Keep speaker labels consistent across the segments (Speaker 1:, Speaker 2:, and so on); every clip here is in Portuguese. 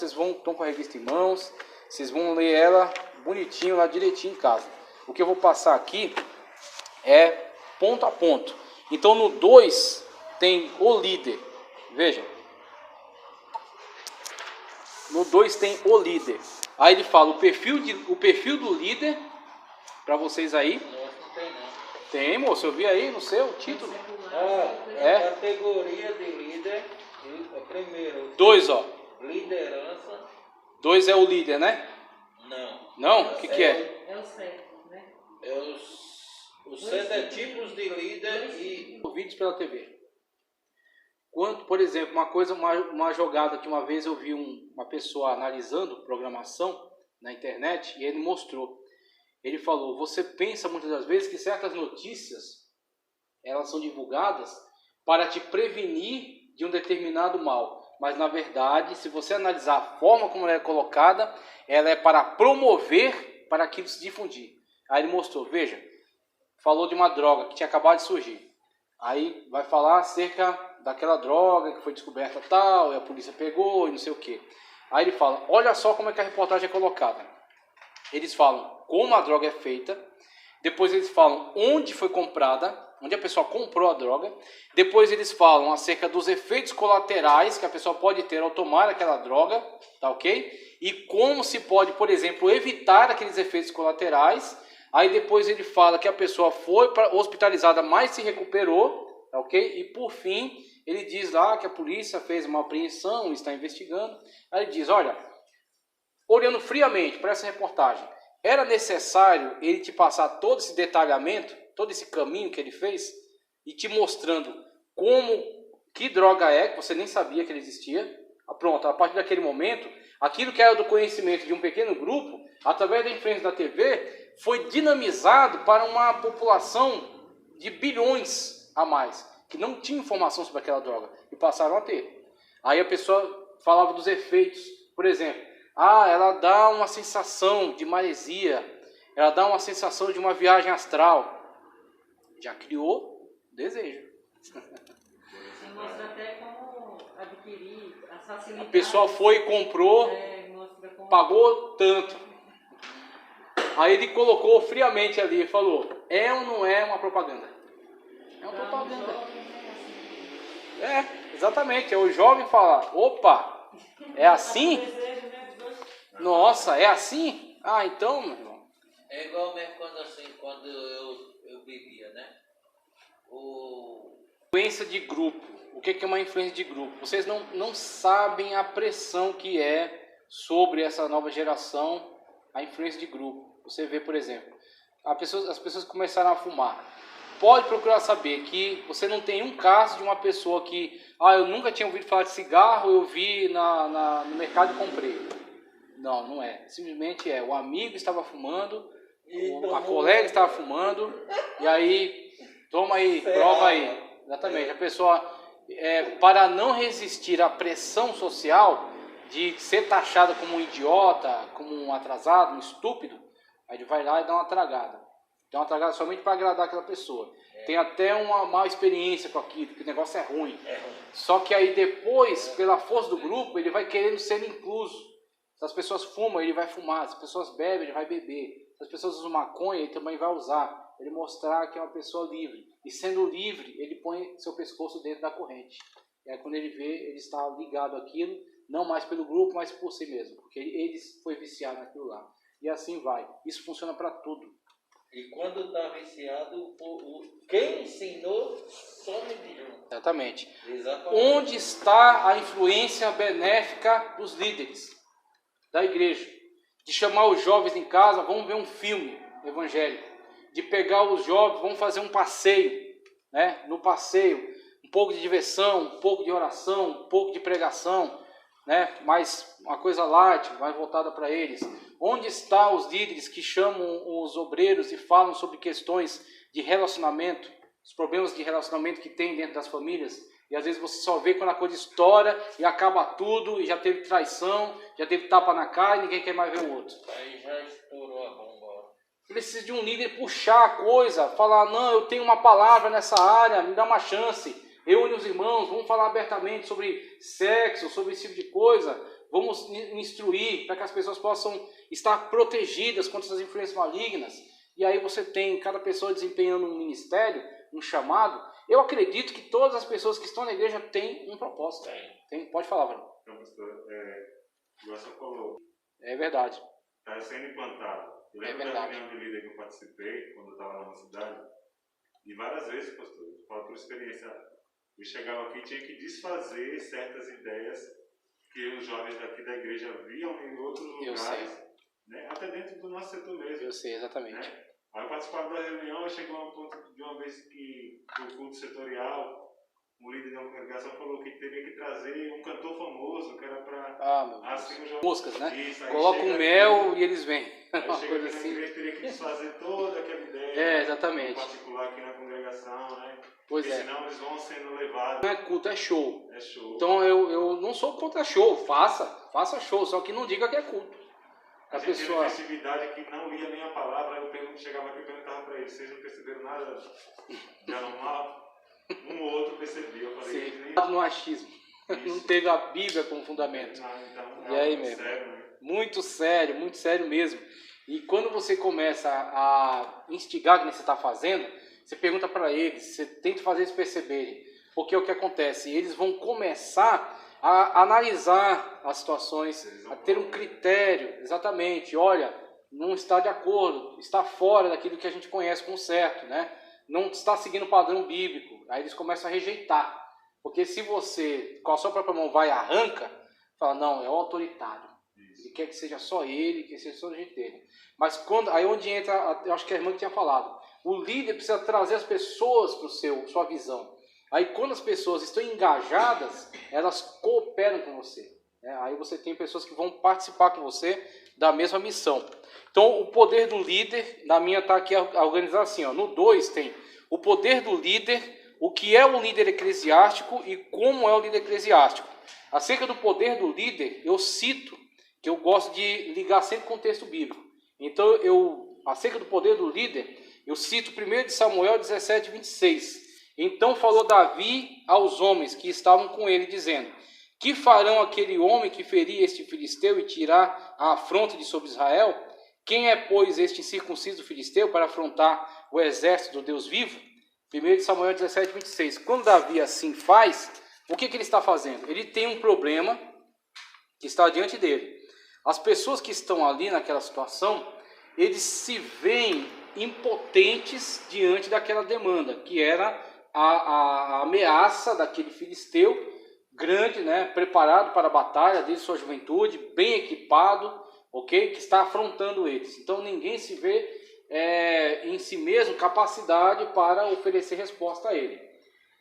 Speaker 1: Vocês estão com a revista em mãos, vocês vão ler ela bonitinho, lá direitinho em casa. O que eu vou passar aqui é ponto a ponto. Então no 2 tem o líder, veja. No 2 tem o líder. Aí ele fala o perfil do líder, para vocês aí.
Speaker 2: Não tem não.
Speaker 1: Tem, moço, eu vi aí no seu título.
Speaker 2: Categoria de líder, primeiro.
Speaker 1: 2, ó.
Speaker 2: Liderança.
Speaker 1: 2 é o líder, né?
Speaker 2: Não.
Speaker 1: Não? O que é?
Speaker 3: É o certo, né?
Speaker 2: É os 7 tipos de líder e...
Speaker 1: Vídeos pela TV. Quando, por exemplo, uma jogada que uma vez eu vi uma pessoa analisando programação na internet e ele mostrou. Ele falou, você pensa muitas das vezes que certas notícias elas são divulgadas para te prevenir de um determinado mal. Mas na verdade, se você analisar a forma como ela é colocada, ela é para promover para aquilo se difundir. Aí ele mostrou, veja, falou de uma droga que tinha acabado de surgir. Aí vai falar acerca daquela droga que foi descoberta tal, e a polícia pegou e não sei o que. Aí ele fala, olha só como é que a reportagem é colocada. Eles falam como a droga é feita, depois eles falam onde foi comprada, onde a pessoa comprou a droga, depois eles falam acerca dos efeitos colaterais que a pessoa pode ter ao tomar aquela droga, tá ok? E como se pode, por exemplo, evitar aqueles efeitos colaterais. Aí depois ele fala que a pessoa foi hospitalizada, mas se recuperou, tá ok? E por fim, ele diz lá que a polícia fez uma apreensão, está investigando. Aí ele diz, olha, olhando friamente para essa reportagem, era necessário ele te passar todo esse detalhamento, todo esse caminho que ele fez, e te mostrando que droga é, que você nem sabia que ele existia. Pronto, a partir daquele momento, aquilo que era do conhecimento de um pequeno grupo, através da influência da TV, foi dinamizado para uma população de bilhões a mais, que não tinha informação sobre aquela droga, e passaram a ter. Aí a pessoa falava dos efeitos, por exemplo, ela dá uma sensação de maresia, ela dá uma sensação de uma viagem astral. Já criou desejo.
Speaker 3: Você mostra até como adquirir a facilidade.
Speaker 1: A pessoa foi e comprou, pagou tanto. Aí ele colocou friamente ali e falou, é ou não é uma propaganda? É uma propaganda. É, exatamente. É o jovem falar, opa, é assim? Nossa, é assim? Então, meu irmão.
Speaker 2: É igual mesmo quando eu bebia, né?
Speaker 1: Influência de grupo. O que é uma influência de grupo? Vocês não sabem a pressão que é sobre essa nova geração, a influência de grupo. Você vê, por exemplo, as pessoas começaram a fumar. Pode procurar saber que você não tem um caso de uma pessoa que, eu nunca tinha ouvido falar de cigarro, eu vi no mercado e comprei. Não é. Simplesmente o amigo estava fumando, a colega estava fumando, e aí, toma aí, prova aí. Exatamente. A pessoa, para não resistir à pressão social de ser taxada como um idiota, como um atrasado, um estúpido, aí ele vai lá e dá uma tragada. Dá uma tragada somente para agradar aquela pessoa. Tem até uma má experiência com aquilo, que o negócio é ruim. Só que aí depois, pela força do grupo, ele vai querendo ser incluso. Se as pessoas fumam, ele vai fumar. Se as pessoas bebem, ele vai beber. Se as pessoas usam maconha, ele também vai usar. Ele mostrar que é uma pessoa livre. E sendo livre, ele põe seu pescoço dentro da corrente. E aí quando ele vê, ele está ligado àquilo, não mais pelo grupo, mas por si mesmo. Porque ele foi viciado naquilo lá. E assim vai. Isso funciona para tudo.
Speaker 2: E quando está viciado, quem ensinou some de junto.
Speaker 1: Exatamente.
Speaker 2: Exatamente.
Speaker 1: Onde está a influência benéfica dos líderes da igreja? De chamar os jovens em casa, vamos ver um filme evangélico. De pegar os jovens, vamos fazer um passeio, né? No passeio, um pouco de diversão, um pouco de oração, um pouco de pregação, né? Mas uma coisa light, mais voltada para eles. Onde estão os líderes que chamam os obreiros e falam sobre questões de relacionamento, os problemas de relacionamento que tem dentro das famílias? E às vezes você só vê quando a coisa estoura e acaba tudo, e já teve traição, já teve tapa na cara e ninguém quer mais ver o outro.
Speaker 2: Aí já estourou a bomba.
Speaker 1: Precisa de um líder puxar a coisa, falar, não, eu tenho uma palavra nessa área, me dá uma chance. Reúne os irmãos, vamos falar abertamente sobre sexo, sobre esse tipo de coisa. vamos instruir para que as pessoas possam estar protegidas contra essas influências malignas. E aí você tem cada pessoa desempenhando um ministério, um chamado. Eu acredito que todas as pessoas que estão na igreja têm um propósito. Pode falar, Bruno.
Speaker 4: Então, pastor, igual você falou,
Speaker 1: É verdade.
Speaker 4: está sendo implantado. Eu
Speaker 1: É
Speaker 4: lembro da
Speaker 1: verdade.
Speaker 4: reunião de líder que eu participei, quando eu estava na cidade, e várias vezes, pastor, eu falo por experiência, eu chegava aqui e tinha que desfazer certas ideias que os jovens daqui da igreja viam em outros lugares, né? Até dentro do nosso setor mesmo.
Speaker 1: Eu sei, exatamente.
Speaker 4: Né? Aí eu participava da reunião, eu cheguei a um ponto de uma vez que o culto setorial, o líder da congregação falou que teria que trazer um cantor famoso, que era para assim,
Speaker 1: moscas, né?
Speaker 4: Isso,
Speaker 1: coloca um mel e eles vêm.
Speaker 4: Aí
Speaker 1: Uma
Speaker 4: chega
Speaker 1: coisa
Speaker 4: aqui
Speaker 1: assim.
Speaker 4: na igreja, teria que desfazer toda aquela ideia.
Speaker 1: Exatamente.
Speaker 4: Em particular aqui na congregação, né?
Speaker 1: Pois
Speaker 4: porque senão eles vão sendo levados.
Speaker 1: Não é culto, é show.
Speaker 4: É show.
Speaker 1: Então eu não sou contra show, faça show, só que não diga que é culto.
Speaker 4: A gente pessoa... tinha festividade que não lia nem a palavra, eu chegava aqui e perguntava para eles, vocês não perceberam nada de anormal? Um ou outro percebia. Eu falei,
Speaker 1: sim, no achismo. Não teve a Bíblia como fundamento.
Speaker 4: Então,
Speaker 1: e aí, mesmo?
Speaker 4: Sério, né?
Speaker 1: Muito sério mesmo. E quando você começa a instigar o que você está fazendo, você pergunta para eles, você tenta fazer eles perceberem. Porque o que acontece? Eles vão começar a analisar as situações, a ter um critério, exatamente. Olha, não está de acordo, está fora daquilo que a gente conhece como certo, né? Não está seguindo o padrão bíblico. Aí eles começam a rejeitar. Porque se você, com a sua própria mão, vai e arranca, fala, não, é o autoritário. Ele quer que seja só ele, que seja só do jeito dele. Mas quando, aí onde entra, eu acho que a irmã que tinha falado, o líder precisa trazer as pessoas para sua visão. Aí quando as pessoas estão engajadas, elas cooperam com você. Né? Aí você tem pessoas que vão participar com você da mesma missão. Então o poder do líder, na minha está aqui a organizar assim, ó, no 2 tem o poder do líder, o que é o líder eclesiástico e como é o líder eclesiástico. Acerca do poder do líder, eu cito, que eu gosto de ligar sempre com o texto bíblico. Então, acerca do poder do líder, eu cito 1 Samuel 17, 26. Então falou Davi aos homens que estavam com ele, dizendo, que farão aquele homem que ferir este filisteu e tirar a afronta de sobre Israel? Quem é, pois, este incircunciso filisteu para afrontar o exército do Deus vivo? 1 Samuel 17, 26. Quando Davi assim faz, o que ele está fazendo? Ele tem um problema que está diante dele. As pessoas que estão ali naquela situação, eles se veem impotentes diante daquela demanda, que era a ameaça daquele filisteu grande, né, preparado para a batalha desde sua juventude, bem equipado, ok, que está afrontando eles. Então ninguém se vê em si mesmo capacidade para oferecer resposta a ele.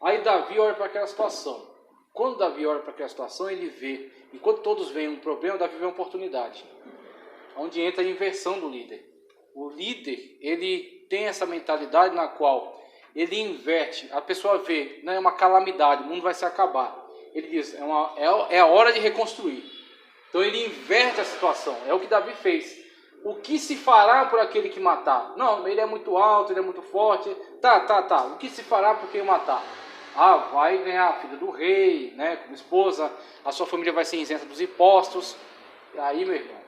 Speaker 1: Aí Davi olha para aquela situação. Quando Davi olha para aquela situação, ele vê, enquanto todos veem um problema, Davi vê uma oportunidade, onde entra a inversão do líder. O líder, ele tem essa mentalidade na qual ele inverte, a pessoa vê, não é uma calamidade, o mundo vai se acabar. Ele diz, é a hora de reconstruir. Então ele inverte a situação, é o que Davi fez. O que se fará por aquele que matar? Não, ele é muito alto, ele é muito forte. Tá. O que se fará por quem o matar? Vai ganhar a filha do rei, né, como esposa, a sua família vai ser isenta dos impostos. E aí, meu irmão,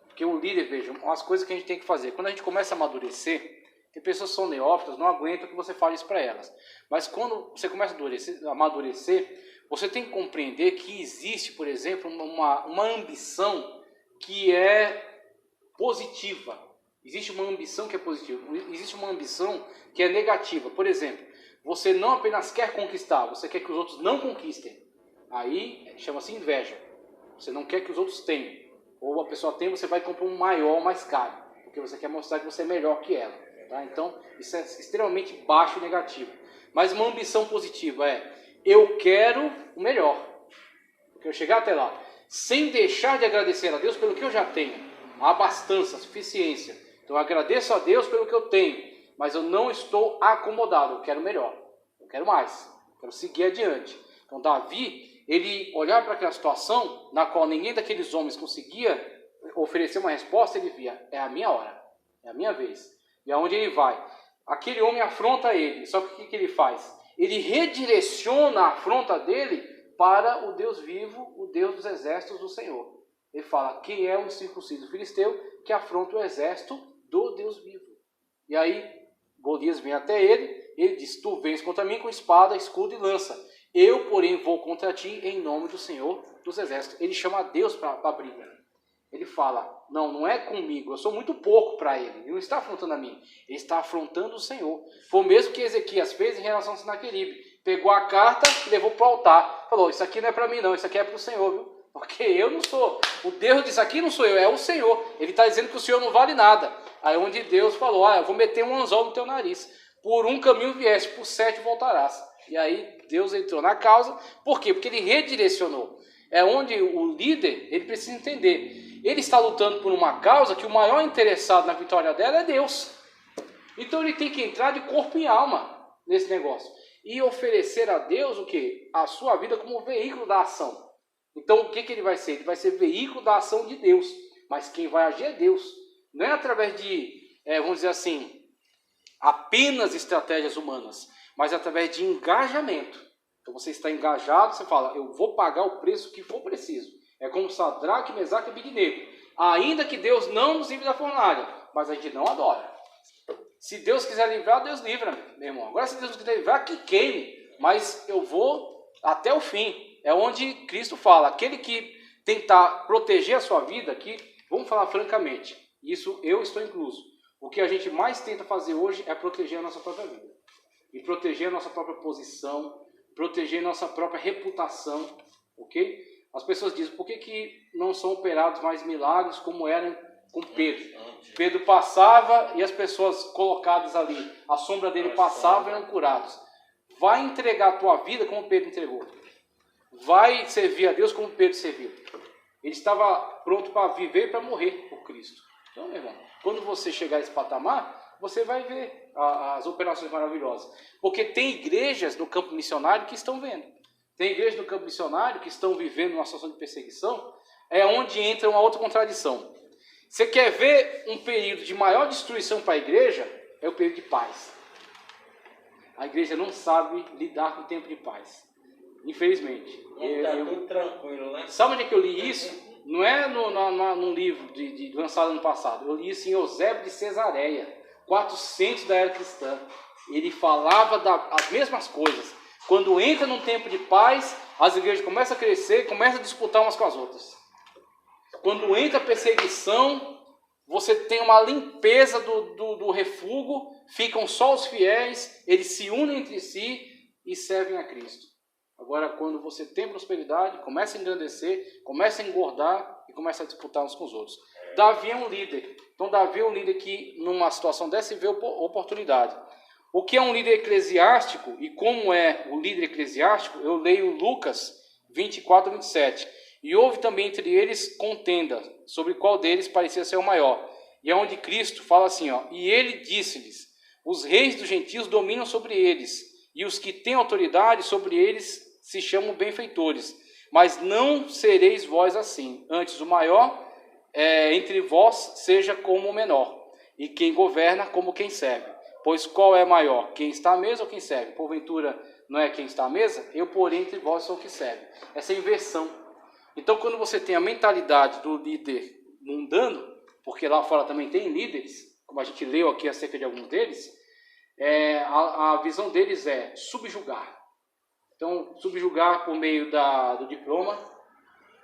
Speaker 1: porque o líder, vejam, as coisas que a gente tem que fazer. Quando a gente começa a amadurecer, tem pessoas que são neófitas, não aguentam que você fale isso para elas. Mas quando você começa a amadurecer, você tem que compreender que existe, por exemplo, uma ambição que é positiva. Existe uma ambição que é positiva. Existe uma ambição que é negativa. Por exemplo, você não apenas quer conquistar, você quer que os outros não conquistem. Aí chama-se inveja. Você não quer que os outros tenham. Ou a pessoa tem, você vai comprar um maior, mais caro. Porque você quer mostrar que você é melhor que ela. Tá? Então, isso é extremamente baixo e negativo. Mas uma ambição positiva eu quero o melhor. Eu quero chegar até lá. Sem deixar de agradecer a Deus pelo que eu já tenho. A abastança, a suficiência. Então, eu agradeço a Deus pelo que eu tenho. Mas eu não estou acomodado, eu quero melhor, eu quero mais, eu quero seguir adiante. Então Davi, ele olhava para aquela situação na qual ninguém daqueles homens conseguia oferecer uma resposta, ele via, é a minha hora, é a minha vez. E aonde ele vai? Aquele homem afronta ele, só que o que ele faz? Ele redireciona a afronta dele para o Deus vivo, o Deus dos exércitos do Senhor. Ele fala, quem é o incircunciso filisteu que afronta o exército do Deus vivo? E aí, Golias vem até ele diz, tu vens contra mim com espada, escudo e lança. Eu, porém, vou contra ti em nome do Senhor dos Exércitos. Ele chama Deus para a briga. Ele fala, não é comigo, eu sou muito pouco para ele. Ele não está afrontando a mim, ele está afrontando o Senhor. Foi o mesmo que Ezequias fez em relação a Sinaqueribe. Pegou a carta e levou para o altar. Falou, isso aqui não é para mim não, isso aqui é para o Senhor, viu? Porque eu não sou. O Deus disso aqui não sou eu, é o Senhor. Ele está dizendo que o Senhor não vale nada. Aí onde Deus falou, eu vou meter um anzol no teu nariz. Por um caminho vieste, por 7 voltarás. E aí Deus entrou na causa. Por quê? Porque ele redirecionou. É onde o líder, ele precisa entender. Ele está lutando por uma causa que o maior interessado na vitória dela é Deus. Então ele tem que entrar de corpo e alma nesse negócio. E oferecer a Deus o quê? A sua vida como veículo da ação. Então o que ele vai ser? Ele vai ser veículo da ação de Deus. Mas quem vai agir é Deus. Não é através de, vamos dizer assim, apenas estratégias humanas, mas através de engajamento. Então você está engajado, você fala, eu vou pagar o preço que for preciso. É como Sadraque, Mesaque e Abednego. Ainda que Deus não nos livre da fornalha, mas a gente não adora. Se Deus quiser livrar, Deus livra, meu irmão. Agora se Deus não quiser livrar, que queime. Mas eu vou até o fim. É onde Cristo fala, aquele que tentar proteger a sua vida, que, vamos falar francamente, isso eu estou incluso. O que a gente mais tenta fazer hoje é proteger a nossa própria vida. E proteger a nossa própria posição, proteger a nossa própria reputação, ok? As pessoas dizem, por que não são operados mais milagres como eram com Pedro? Pedro passava e as pessoas colocadas ali, a sombra dele passava e eram curados. Vai entregar a tua vida como Pedro entregou. Vai servir a Deus como Pedro serviu. Ele estava pronto para viver e para morrer por Cristo. Então, meu irmão, quando você chegar a esse patamar, você vai ver as operações maravilhosas. Porque tem igrejas no campo missionário que estão vendo. Tem igrejas no campo missionário que estão vivendo uma situação de perseguição, é onde entra uma outra contradição. Você quer ver um período de maior destruição para a igreja? É o período de paz. A igreja não sabe lidar com o tempo de paz. Infelizmente.
Speaker 2: Está tudo tranquilo, né?
Speaker 1: Sabe onde é que eu li isso? Não é num livro lançado ano passado. Eu li isso em Eusébio de Cesareia, 400 da era cristã. Ele falava as mesmas coisas. Quando entra num tempo de paz, as igrejas começam a crescer, começam a disputar umas com as outras. Quando entra a perseguição, você tem uma limpeza do refúgio, ficam só os fiéis, eles se unem entre si e servem a Cristo. Agora, quando você tem prosperidade, começa a engrandecer, começa a engordar e começa a disputar uns com os outros. Davi é um líder. Então, Davi é um líder que, numa situação dessa, vê oportunidade. O que é um líder eclesiástico e como é o líder eclesiástico, eu leio Lucas 24, 27. E houve também entre eles contenda sobre qual deles parecia ser o maior. E é onde Cristo fala assim, e ele disse-lhes, os reis dos gentios dominam sobre eles, e os que têm autoridade sobre eles se chamam benfeitores. Mas não sereis vós assim. Antes o maior entre vós seja como o menor, e quem governa como quem serve. Pois qual é maior, quem está à mesa ou quem serve? Porventura não é quem está à mesa? Eu, porém, entre vós sou o que serve. Essa é a inversão. Então, quando você tem a mentalidade do líder mundano, porque lá fora também tem líderes, como a gente leu aqui acerca de alguns deles, a visão deles é subjugar. Então, subjugar por meio do diploma.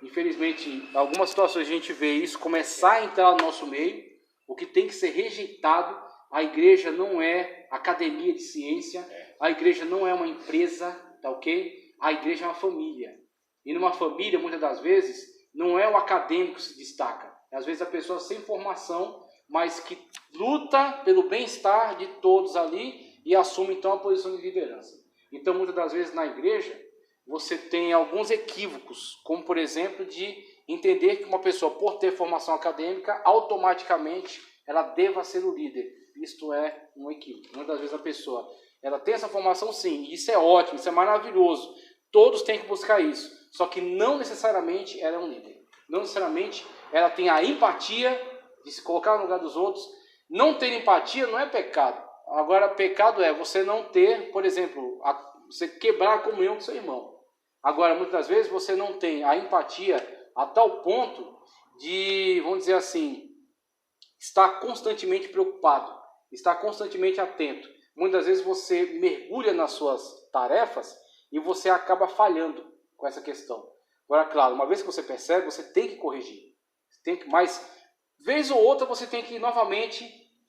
Speaker 1: Infelizmente, em algumas situações a gente vê isso começar a entrar no nosso meio, o que tem que ser rejeitado. A igreja não é academia de ciência, a igreja não é uma empresa, tá ok? A igreja é uma família. E numa família, muitas das vezes, não é o acadêmico que se destaca. Às vezes a pessoa sem formação, mas que luta pelo bem-estar de todos ali e assume então a posição de liderança. Então, muitas das vezes na igreja, você tem alguns equívocos, como por exemplo, de entender que uma pessoa, por ter formação acadêmica, automaticamente ela deva ser o líder. Isto é um equívoco. Muitas das vezes a pessoa, ela tem essa formação sim, e isso é ótimo, isso é maravilhoso. Todos têm que buscar isso. Só que não necessariamente ela é um líder. Não necessariamente ela tem a empatia de se colocar no lugar dos outros. Não ter empatia não é pecado. Agora, pecado é você não ter, por exemplo, você quebrar a comunhão com seu irmão. Agora, muitas das vezes você não tem a empatia a tal ponto de, vamos dizer assim, estar constantemente preocupado, estar constantemente atento. Muitas vezes você mergulha nas suas tarefas e você acaba falhando com essa questão. Agora, claro, uma vez que você percebe, você tem que corrigir. Mas, vez ou outra, você tem que novamente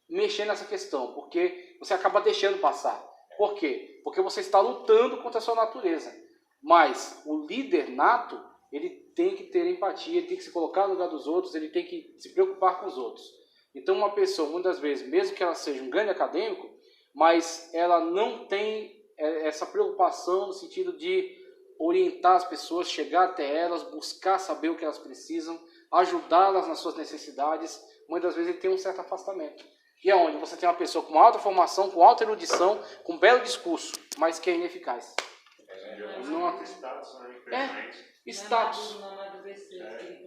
Speaker 1: mexer nessa questão, porque você acaba deixando passar. Por quê? Porque você está lutando contra a sua natureza. Mas o líder nato, ele tem que ter empatia, ele tem que se colocar no lugar dos outros, ele tem que se preocupar com os outros. Então, uma pessoa, muitas vezes, mesmo que ela seja um grande acadêmico, mas ela não tem essa preocupação no sentido de orientar as pessoas, chegar até elas, buscar saber o que elas precisam, ajudá-las nas suas necessidades, muitas vezes ele tem um certo afastamento. E é onde você tem uma pessoa com alta formação, com alta erudição, com um belo discurso, mas que é ineficaz.
Speaker 4: Não status, né? Infelizmente.
Speaker 1: Status.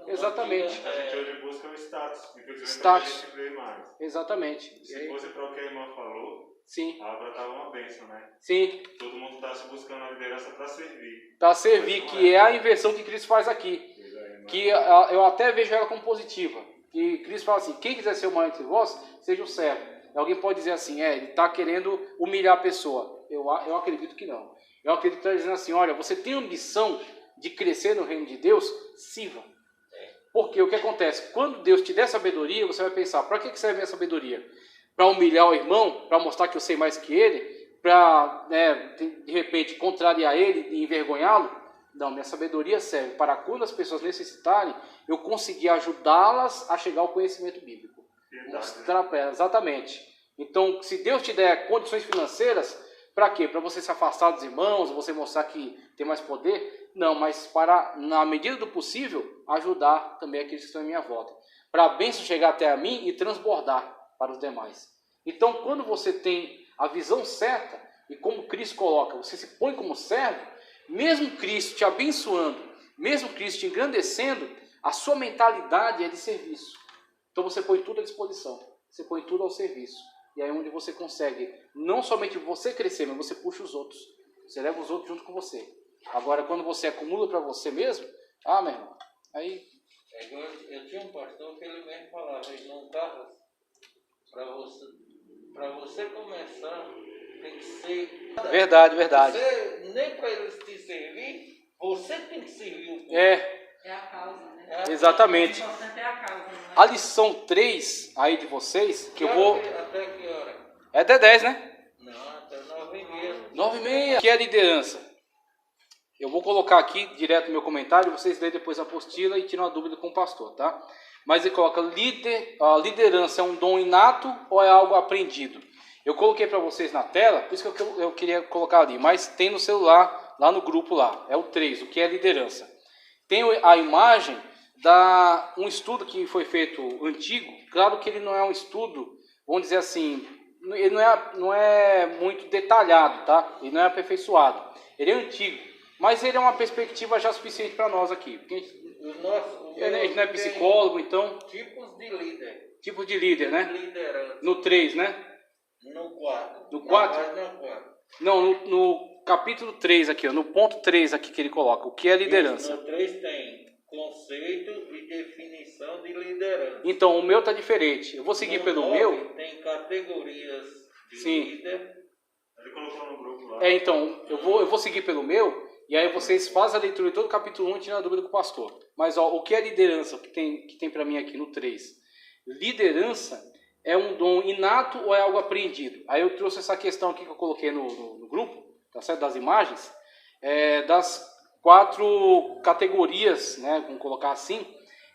Speaker 1: Exatamente.
Speaker 4: A gente hoje busca o status. Infelizmente
Speaker 1: Status.
Speaker 4: a gente vê mais.
Speaker 1: Exatamente.
Speaker 4: Se fosse para o que a irmã falou,
Speaker 1: sim.
Speaker 4: a obra estava uma bênção, né?
Speaker 1: Sim.
Speaker 4: Todo mundo está se buscando a liderança para servir.
Speaker 1: Para servir, que é a inversão que Cristo faz aqui. Que eu até vejo ela como positiva. Que Cristo fala assim, quem quiser ser o maior entre vós, seja o servo. Alguém pode dizer assim, ele está querendo humilhar a pessoa. Eu acredito que não. Eu acredito que está dizendo assim, olha, você tem ambição de crescer no reino de Deus? Sirva. Porque o que acontece? Quando Deus te der sabedoria, você vai pensar, para que serve a sabedoria? Para humilhar o irmão? Para mostrar que eu sei mais que ele? Para, de repente, contrariar ele e envergonhá-lo? Não, minha sabedoria serve para quando as pessoas necessitarem, eu conseguir ajudá-las a chegar ao conhecimento bíblico. Mostrar para elas, exatamente. Então, se Deus te der condições financeiras, para quê? Para você se afastar dos irmãos, você mostrar que tem mais poder? Não, mas para, na medida do possível, ajudar também aqueles que estão em minha volta. Para a bênção chegar até a mim e transbordar para os demais. Então, quando você tem a visão certa, e como Cristo coloca, você se põe como servo, mesmo Cristo te abençoando, mesmo Cristo te engrandecendo, a sua mentalidade é de serviço. Então você põe tudo à disposição, você põe tudo ao serviço. E aí é onde você consegue, não somente você crescer, mas você puxa os outros. Você leva os outros junto com você. Agora, quando você acumula para você mesmo, meu irmão, aí...
Speaker 2: Eu tinha um pastor que ele mesmo falava, irmão Carlos, para você começar, tem que ser...
Speaker 1: Verdade.
Speaker 2: Você, nem para eles te servir, você tem que servir o povo.
Speaker 3: É a causa, né?
Speaker 1: Exatamente.
Speaker 3: O importante é a causa, não é?
Speaker 1: A lição 3 aí de vocês, que eu vou...
Speaker 2: Até que hora?
Speaker 1: É até 10, né?
Speaker 2: Não, até 9h30.
Speaker 1: 9h30. Que é a liderança? Eu vou colocar aqui direto no meu comentário, vocês leem depois a apostila e tiram a dúvida com o pastor, tá? Mas ele coloca, a liderança é um dom inato ou é algo aprendido? Eu coloquei para vocês na tela, por isso que eu queria colocar ali, mas tem no celular, lá no grupo lá, é o 3, o que é liderança. Tem a imagem um estudo que foi feito antigo, claro que ele não é um estudo, vamos dizer assim, ele não é muito detalhado, tá? Ele não é aperfeiçoado, ele é antigo, mas ele é uma perspectiva já suficiente para nós aqui, porque a gente não é psicólogo, então...
Speaker 2: Tipos de líder.
Speaker 1: Tipos de líder, né?
Speaker 2: Liderança.
Speaker 1: No 3, né?
Speaker 2: No 4.
Speaker 1: No 4?
Speaker 2: Não, 4.
Speaker 1: Não, no capítulo 3 aqui, ó, no ponto 3 aqui que ele coloca, o que é liderança.
Speaker 2: No 3 tem conceito e definição de liderança.
Speaker 1: Então, o meu tá diferente. Eu vou seguir
Speaker 2: No
Speaker 1: pelo
Speaker 2: 9
Speaker 1: meu.
Speaker 2: tem categorias de
Speaker 1: Sim.
Speaker 2: líder.
Speaker 4: Ele colocou no grupo lá.
Speaker 1: Então, eu vou seguir pelo meu, e aí vocês fazem a leitura de todo o capítulo 1 e tiram a dúvida com o pastor. Mas, ó, o que é liderança, que tem para mim aqui no 3? Liderança é um dom inato ou é algo aprendido? Aí eu trouxe essa questão aqui que eu coloquei no grupo, tá certo? Das imagens, das 4 categorias, né, vamos colocar assim,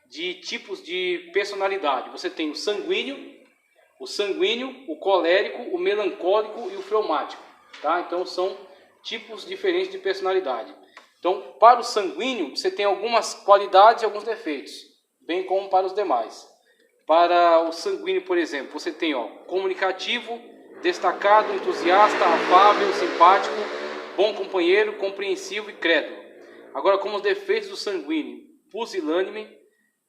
Speaker 1: de tipos de personalidade. Você tem o sanguíneo, o colérico, o melancólico e o fleumático, tá? Então são tipos diferentes de personalidade. Então, para o sanguíneo, você tem algumas qualidades e alguns defeitos, bem como para os demais. Para o sanguíneo, por exemplo, você tem comunicativo, destacado, entusiasta, afável, simpático, bom companheiro, compreensivo e crédulo. Agora, como os defeitos do sanguíneo: pusilânime,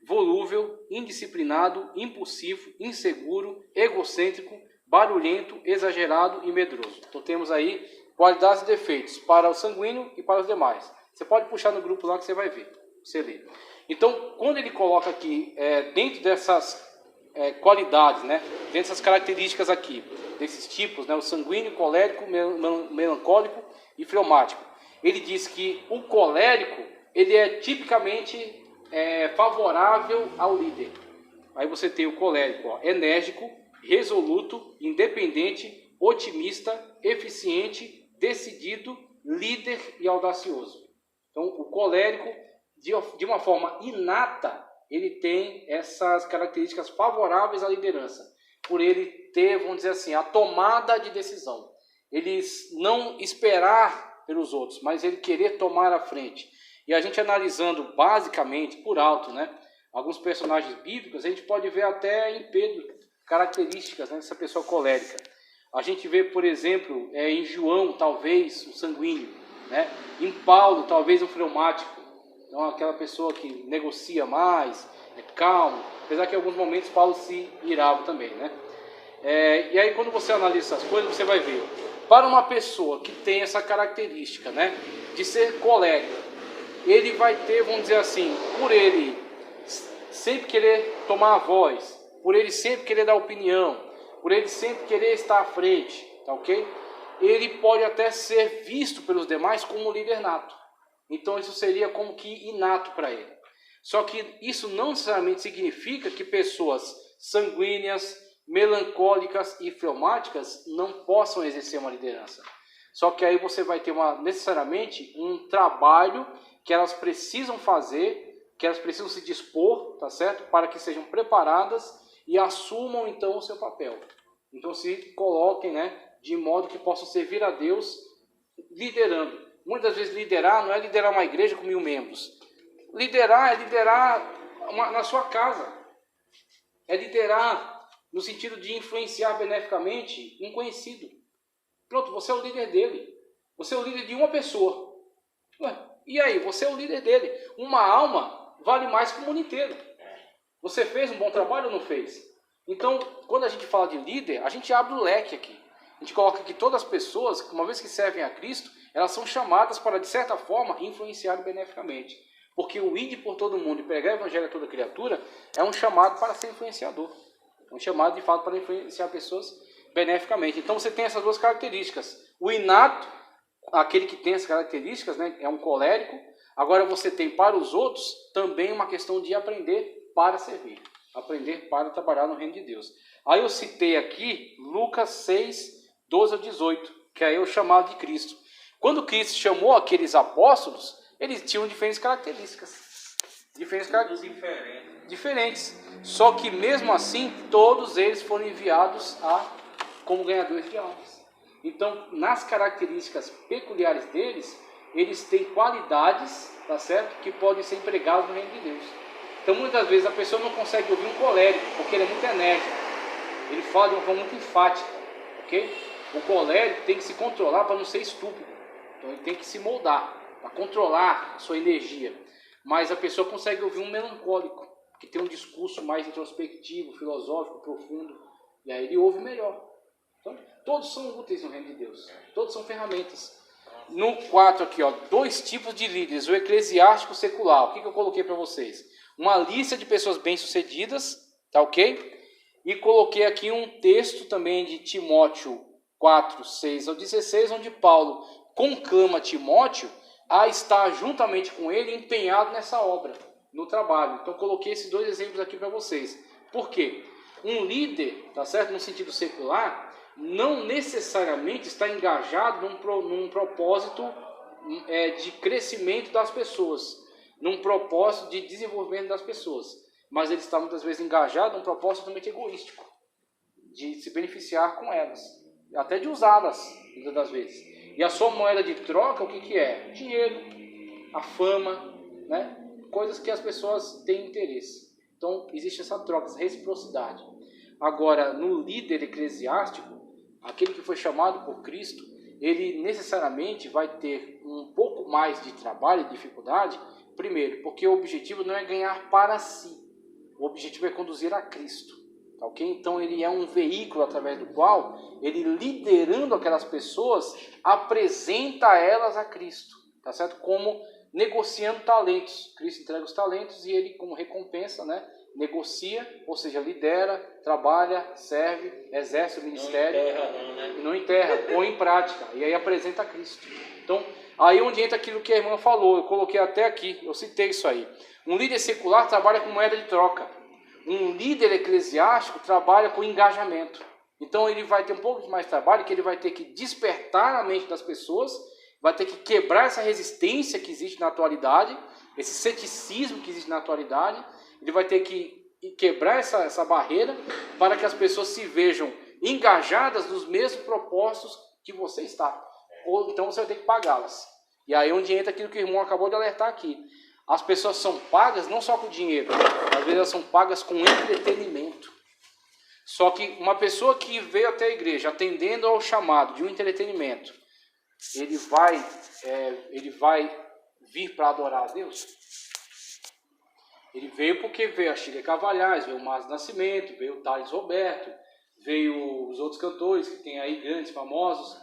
Speaker 1: volúvel, indisciplinado, impulsivo, inseguro, egocêntrico, barulhento, exagerado e medroso. Então temos aí qualidades e defeitos para o sanguíneo e para os demais. Você pode puxar no grupo lá que você vai ver, você lê. Então, quando ele coloca aqui, dentro dessas qualidades, né, dentro dessas características aqui, desses tipos, né, o sanguíneo, colérico, melancólico e fleumático, ele diz que o colérico, ele é tipicamente favorável ao líder. Aí você tem o colérico, ó, enérgico, resoluto, independente, otimista, eficiente, decidido, líder e audacioso. Então, o colérico, de uma forma inata, ele tem essas características favoráveis à liderança. Por ele ter, vamos dizer assim, a tomada de decisão. Ele não esperar pelos outros, mas ele querer tomar a frente. E a gente analisando basicamente, por alto, né, alguns personagens bíblicos, a gente pode ver até em Pedro características, né, dessa pessoa colérica. A gente vê, por exemplo, em João, talvez, o sanguíneo, né? Em Paulo, talvez, o fleumático. Então, aquela pessoa que negocia mais, é calmo, apesar que em alguns momentos Paulo se irava também, né? E aí, quando você analisa essas coisas, você vai ver, para uma pessoa que tem essa característica, né, de ser colérico, ele vai ter, vamos dizer assim, por ele sempre querer tomar a voz, por ele sempre querer dar opinião, por ele sempre querer estar à frente, tá ok? Ele pode até ser visto pelos demais como líder nato. Então isso seria como que inato para ele. Só que isso não necessariamente significa que pessoas sanguíneas, melancólicas e fleumáticas não possam exercer uma liderança. Só que aí você vai ter necessariamente um trabalho que elas precisam fazer, que elas precisam se dispor, tá certo? Para que sejam preparadas e assumam então o seu papel. Então se coloquem, né, de modo que possam servir a Deus liderando. Muitas vezes liderar não é liderar uma igreja com 1000 membros. Liderar é liderar na sua casa. É liderar no sentido de influenciar beneficamente um conhecido. Pronto, você é o líder dele. Você é o líder de uma pessoa. Ué, e aí, você é o líder dele. Uma alma vale mais que o mundo inteiro. Você fez um bom trabalho ou não fez? Então, quando a gente fala de líder, a gente abre o leque aqui. A gente coloca que todas as pessoas, uma vez que servem a Cristo, elas são chamadas para, de certa forma, influenciar beneficamente. Porque o ide por todo mundo e pregar o evangelho a toda criatura é um chamado para ser influenciador. É um chamado, de fato, para influenciar pessoas beneficamente. Então, você tem essas duas características. O inato, aquele que tem essas características, né, é um colérico. Agora, você tem para os outros também uma questão de aprender para servir. Aprender para trabalhar no reino de Deus. Aí eu citei aqui Lucas 6, 12 ao 18, que é o chamado de Cristo. Quando Cristo chamou aqueles apóstolos, eles tinham diferentes características. Diferentes. Só que mesmo assim, todos eles foram enviados como ganhadores de almas. Então, nas características peculiares deles, eles têm qualidades, tá certo? Que podem ser empregadas no reino de Deus. Então, muitas vezes a pessoa não consegue ouvir um colérico, porque ele é muito enérgico. Ele fala de uma forma muito enfática, ok? O colérico tem que se controlar para não ser estúpido. Então, ele tem que se moldar, para controlar a sua energia. Mas a pessoa consegue ouvir um melancólico, que tem um discurso mais introspectivo, filosófico, profundo. E aí ele ouve melhor. Então, todos são úteis no reino de Deus. Todos são ferramentas. No 4 aqui, ó, 2 tipos de líderes, o eclesiástico e o secular. O que eu coloquei para vocês? Uma lista de pessoas bem-sucedidas, tá ok? E coloquei aqui um texto também de Timóteo 4, 6 ao 16, onde Paulo conclama Timóteo a estar juntamente com ele empenhado nessa obra, no trabalho. Então coloquei esses 2 exemplos aqui para vocês. Por quê? Um líder, tá certo, no sentido secular, não necessariamente está engajado num propósito de crescimento das pessoas, num propósito de desenvolvimento das pessoas, mas ele está muitas vezes engajado num propósito totalmente egoístico, de se beneficiar com elas, até de usá-las, muitas das vezes. E a sua moeda de troca, o que é? Dinheiro, a fama, né? Coisas que as pessoas têm interesse. Então, existe essa troca, essa reciprocidade. Agora, no líder eclesiástico, aquele que foi chamado por Cristo, ele necessariamente vai ter um pouco mais de trabalho e dificuldade. Primeiro, porque o objetivo não é ganhar para si. O objetivo é conduzir a Cristo. Tá, ok? Então ele é um veículo através do qual ele, liderando aquelas pessoas, apresenta elas a Cristo. Tá certo? Como negociando talentos. Cristo entrega os talentos e ele, como recompensa, né, negocia, ou seja, lidera, trabalha, serve, exerce o ministério.
Speaker 2: Não enterra, não, né?
Speaker 1: E não enterra, põe em prática. E aí apresenta Cristo. Então, aí onde entra aquilo que a irmã falou, eu coloquei até aqui, eu citei isso aí. Um líder secular trabalha com moeda de troca. Um líder eclesiástico trabalha com engajamento. Então ele vai ter um pouco de mais trabalho, que ele vai ter que despertar a mente das pessoas, vai ter que quebrar essa resistência que existe na atualidade, esse ceticismo que existe na atualidade. Ele vai ter que quebrar essa barreira para que as pessoas se vejam engajadas nos mesmos propósitos que você está. Ou então você vai ter que pagá-las. E aí onde entra aquilo que o irmão acabou de alertar aqui. As pessoas são pagas não só com dinheiro, às vezes elas são pagas com entretenimento. Só que uma pessoa que veio até a igreja atendendo ao chamado de um entretenimento, ele vai vir para adorar a Deus? Ele veio porque veio a Chile Cavalhais, veio o Márcio Nascimento, veio o Thales Roberto, veio os outros cantores que tem aí grandes, famosos,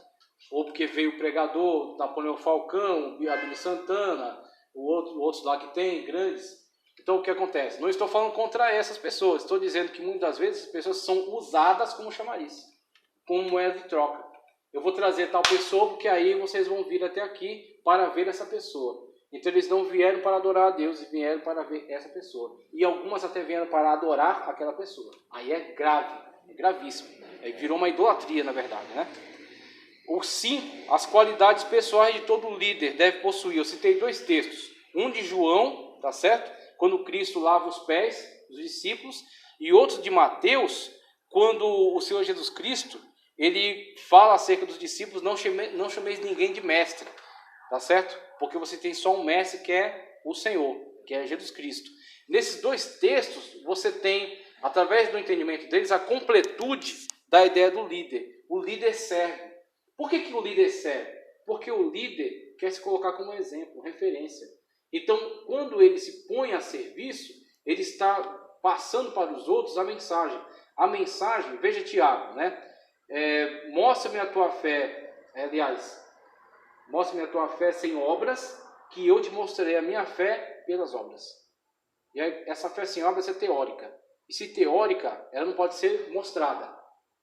Speaker 1: ou porque veio o pregador Napoleão Falcão, o Abílio Santana, outros lá que tem, grandes. Então o que acontece? Não estou falando contra essas pessoas, estou dizendo que muitas vezes as pessoas são usadas como chamariz, como moeda de troca. Eu vou trazer tal pessoa porque aí vocês vão vir até aqui para ver essa pessoa. Então eles não vieram para adorar a Deus, eles vieram para ver essa pessoa. E algumas até vieram para adorar aquela pessoa. Aí é grave, é gravíssimo. Aí virou uma idolatria, na verdade, né? Sim, as qualidades pessoais de todo líder deve possuir. Eu citei 2 textos. Um de João, tá certo? Quando Cristo lava os pés dos discípulos. E outro de Mateus, quando o Senhor Jesus Cristo, ele fala acerca dos discípulos, não chameis ninguém de mestre. Tá certo? Porque você tem só um mestre que é o Senhor, que é Jesus Cristo. Nesses 2 textos, você tem, através do entendimento deles, a completude da ideia do líder. O líder serve. Por que o líder serve? Porque o líder quer se colocar como exemplo, referência. Então, quando ele se põe a serviço, ele está passando para os outros a mensagem. A mensagem, veja Tiago, né? Mostra-me a tua fé, mostra-me a tua fé sem obras, que eu te mostrarei a minha fé pelas obras. E aí, essa fé sem obras é teórica. E se teórica, ela não pode ser mostrada.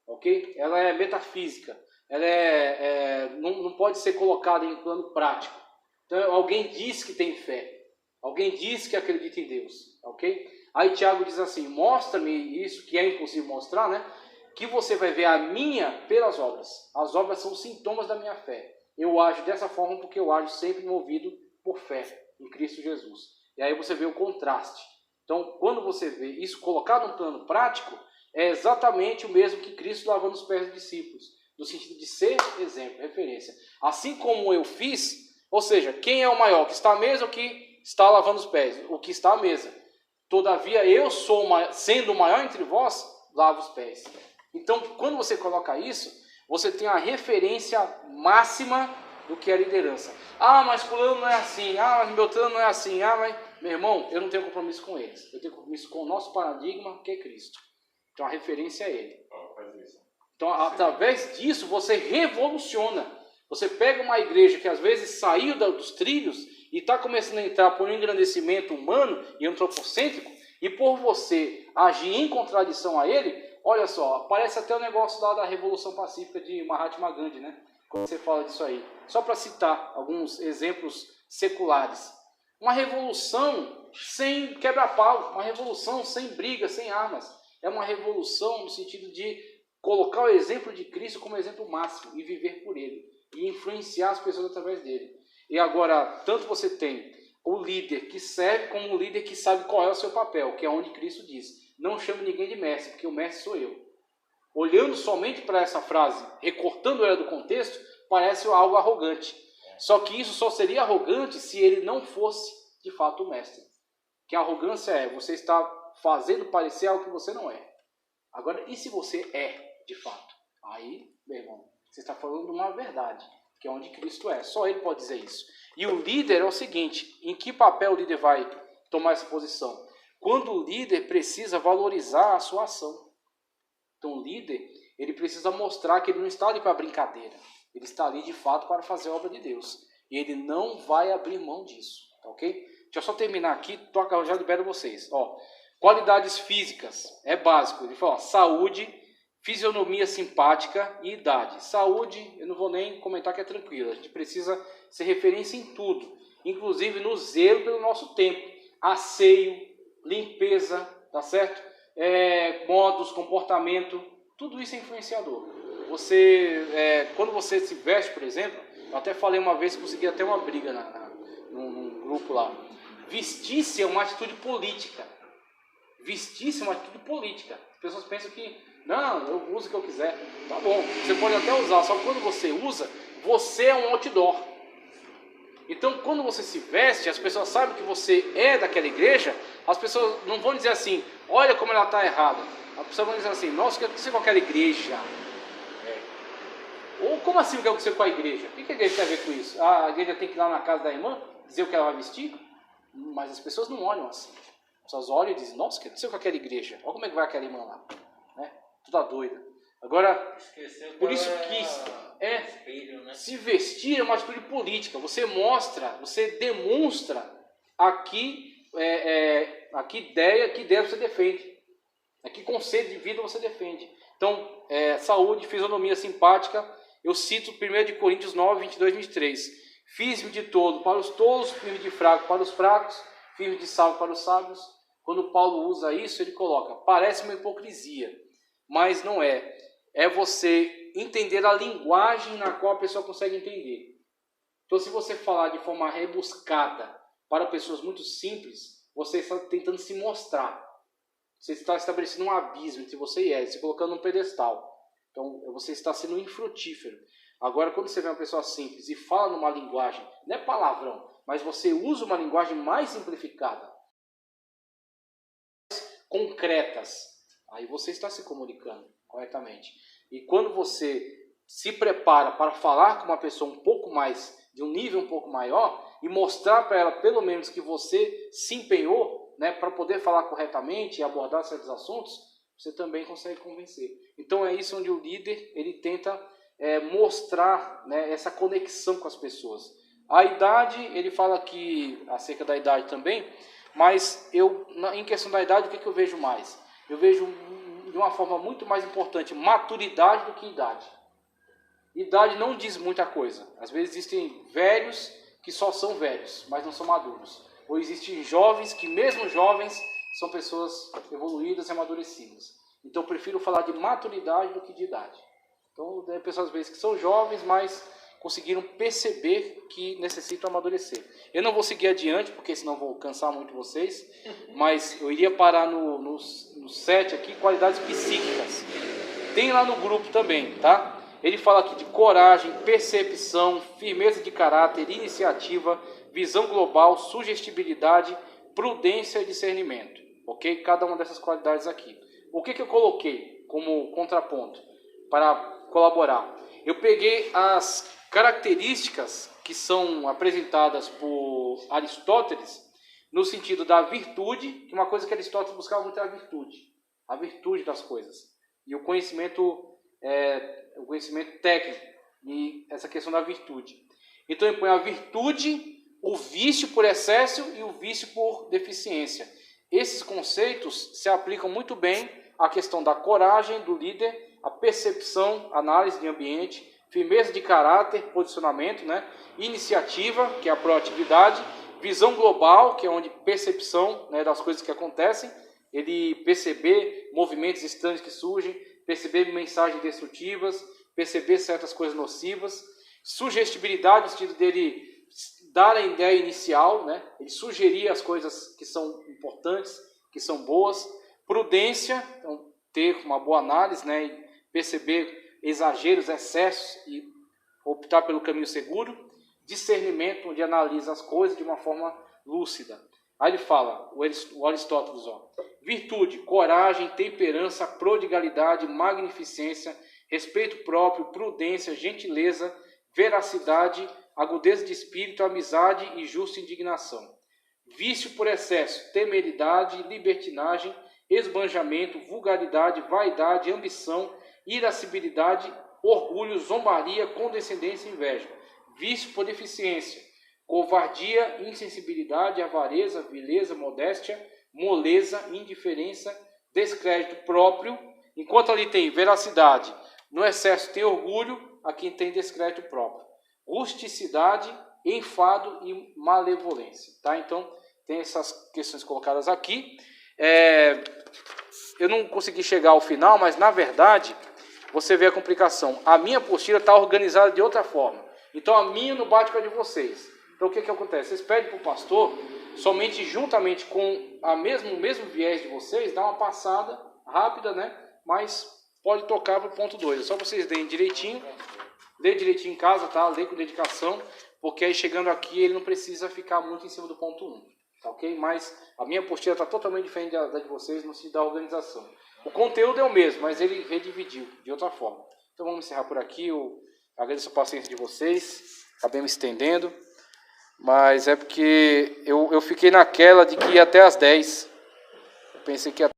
Speaker 1: Ok? Ela é metafísica. Ela não pode ser colocada em plano prático. Então, alguém diz que tem fé. Alguém diz que acredita em Deus. Ok? Aí Tiago diz assim, mostra-me isso, que é impossível mostrar, né? Que você vai ver a minha pelas obras. As obras são sintomas da minha fé. Eu ajo dessa forma porque eu ajo sempre movido por fé em Cristo Jesus. E aí você vê o contraste. Então, quando você vê isso colocado no plano prático, é exatamente o mesmo que Cristo lavando os pés dos discípulos, no sentido de ser exemplo, referência. Assim como eu fiz, ou seja, quem é o maior, que está à mesa ou que está lavando os pés? O que está à mesa. Todavia, eu sou, sendo o maior entre vós, lavo os pés. Então, quando você coloca isso, você tem a referência máxima do que é a liderança. Ah, mas fulano não é assim. Ah, mas Beltrano não é assim. Ah, mas... Meu irmão, eu não tenho compromisso com eles. Eu tenho compromisso com o nosso paradigma, que é Cristo. Então, a referência é Ele. Então, através disso, você revoluciona. Você pega uma igreja que às vezes saiu dos trilhos e está começando a entrar por um engrandecimento humano e antropocêntrico, e por você agir em contradição a ele, olha só, parece até o negócio lá da Revolução Pacífica de Mahatma Gandhi, né? Quando você fala disso aí. Só para citar alguns exemplos seculares. Uma revolução sem quebra-pau, uma revolução sem briga, sem armas. É uma revolução no sentido de colocar o exemplo de Cristo como exemplo máximo e viver por ele. E influenciar as pessoas através dele. E agora, tanto você tem o líder que serve, como o líder que sabe qual é o seu papel, que é onde Cristo diz, não chame ninguém de mestre, porque o mestre sou eu. Olhando somente para essa frase, recortando ela do contexto, parece algo arrogante. Só que isso só seria arrogante se ele não fosse, de fato, o mestre. Que a arrogância é, você está fazendo parecer algo que você não é. Agora, e se você é, de fato? Aí, meu irmão, você está falando uma verdade, que é onde Cristo é. Só Ele pode dizer isso. E o líder é o seguinte, em que papel o líder vai tomar essa posição? Quando o líder precisa valorizar a sua ação. Então o líder, ele precisa mostrar que ele não está ali para brincadeira. Ele está ali de fato para fazer a obra de Deus. E ele não vai abrir mão disso. tá ok? Deixa eu só terminar aqui, toca, eu já libero vocês. Ó, qualidades físicas, é básico. Ele fala, ó, saúde, fisionomia simpática e idade. Saúde, eu não vou nem comentar que é tranquilo. A gente precisa ser referência em tudo, inclusive no zelo pelo nosso tempo. Asseio, limpeza, tá certo? Modos, comportamento, tudo isso é influenciador. Quando você se veste, por exemplo, eu até falei uma vez que consegui até uma briga num grupo lá. Vestir-se é uma atitude política. Vestir-se é uma atitude política. As pessoas pensam que, não, eu uso o que eu quiser. Tá bom, você pode até usar, só que quando você usa, você é um outdoor. Então, quando você se veste, as pessoas sabem que você é daquela igreja, as pessoas não vão dizer assim, olha como ela está errada. As pessoas vão dizer assim, nossa, o que você com aquela igreja? Ou como assim o que você com a igreja? O que a igreja tem a ver com isso? A igreja tem que ir lá na casa da irmã, dizer o que ela vai vestir? Mas as pessoas não olham assim. As pessoas olham e dizem, nossa, o que aconteceu com aquela igreja? Olha como é que vai aquela irmã lá. Né? Toda doida. Agora, por isso que
Speaker 2: espelho, né?
Speaker 1: Se vestir é uma atitude política. Você mostra, você demonstra aqui ideia, que ideia você defende. Que conceito de vida você defende. Então, saúde, fisionomia simpática. Eu cito 1 Coríntios 9, 22, 23. Fiz-me de todo para os tolos, fiz-me de fraco para os fracos, fiz-me de sábio para os sábios. Quando Paulo usa isso, ele coloca, parece uma hipocrisia, mas não é. É você entender a linguagem na qual a pessoa consegue entender. Então, se você falar de forma rebuscada para pessoas muito simples, você está tentando se mostrar. Você está estabelecendo um abismo entre você e ela, se colocando num pedestal. Então, você está sendo infrutífero. Agora, quando você vê uma pessoa simples e fala numa linguagem, não é palavrão, mas você usa uma linguagem mais simplificada, concretas, aí você está se comunicando corretamente. E quando você se prepara para falar com uma pessoa um pouco mais, de um nível um pouco maior, e mostrar para ela pelo menos que você se empenhou, né, para poder falar corretamente e abordar certos assuntos, você também consegue convencer. Então é isso onde o líder ele tenta mostrar, né, essa conexão com as pessoas. A idade, ele fala aqui acerca da idade também, mas em questão da idade, o que eu vejo mais? Eu vejo de uma forma muito mais importante maturidade do que idade. Idade não diz muita coisa. Às vezes existem velhos que só são velhos, mas não são maduros. Ou existem jovens que, mesmo jovens, são pessoas evoluídas e amadurecidas. Então eu prefiro falar de maturidade do que de idade. Então tem pessoas às vezes que são jovens, mas conseguiram perceber que necessitam amadurecer. Eu não vou seguir adiante, porque senão vou cansar muito vocês, mas eu iria parar no 7 aqui, qualidades psíquicas. Tem lá no grupo também, tá? Ele fala aqui de coragem, percepção, firmeza de caráter, iniciativa, visão global, sugestibilidade, prudência e discernimento. Ok? Cada uma dessas qualidades aqui. O que eu coloquei como contraponto para colaborar? Eu peguei as características que são apresentadas por Aristóteles no sentido da virtude, que uma coisa que Aristóteles buscava muito era a virtude das coisas. E o conhecimento técnico e essa questão da virtude. Então ele põe a virtude, o vício por excesso e o vício por deficiência. Esses conceitos se aplicam muito bem à questão da coragem do líder, a percepção, análise de ambiente, firmeza de caráter, posicionamento, né? Iniciativa, que é a proatividade, visão global, que é onde percepção, né, das coisas que acontecem, ele perceber movimentos estranhos que surgem, perceber mensagens destrutivas, perceber certas coisas nocivas, sugestibilidade, no sentido dele dar a ideia inicial, né? Ele sugerir as coisas que são importantes, que são boas, prudência, então, ter uma boa análise, né? E perceber exageros, excessos e optar pelo caminho seguro, discernimento, onde analisa as coisas de uma forma lúcida. Aí ele fala, o Aristóteles, virtude, coragem, temperança, prodigalidade, magnificência, respeito próprio, prudência, gentileza, veracidade, agudeza de espírito, amizade e justa indignação. Vício por excesso, temeridade, libertinagem, esbanjamento, vulgaridade, vaidade, ambição, irascibilidade, orgulho, zombaria, condescendência e inveja. Vício por deficiência, covardia, insensibilidade, avareza, vileza, modéstia, moleza, indiferença, descrédito próprio. Enquanto ali tem veracidade, no excesso tem orgulho, aqui tem descrédito próprio. Rusticidade, enfado e malevolência. Tá? Então, tem essas questões colocadas aqui. Eu não consegui chegar ao final, mas na verdade, você vê a complicação. A minha apostila está organizada de outra forma. Então, a minha não bate com a de vocês. Então, o que acontece? Vocês pedem para o pastor, somente juntamente com o mesmo viés de vocês, dar uma passada rápida, né? Mas pode tocar para o ponto 2. É só vocês lerem direitinho. Lê direitinho em casa, tá? Lê com dedicação, porque aí chegando aqui ele não precisa ficar muito em cima do ponto 1. Tá ok? Mas a minha apostila está totalmente diferente da de vocês no sentido da organização. O conteúdo é o mesmo, mas ele redividiu de outra forma. Então vamos encerrar por aqui. Eu agradeço a paciência de vocês. Acabei me estendendo. Mas é porque eu fiquei naquela de que ia até às 10. Eu pensei que ia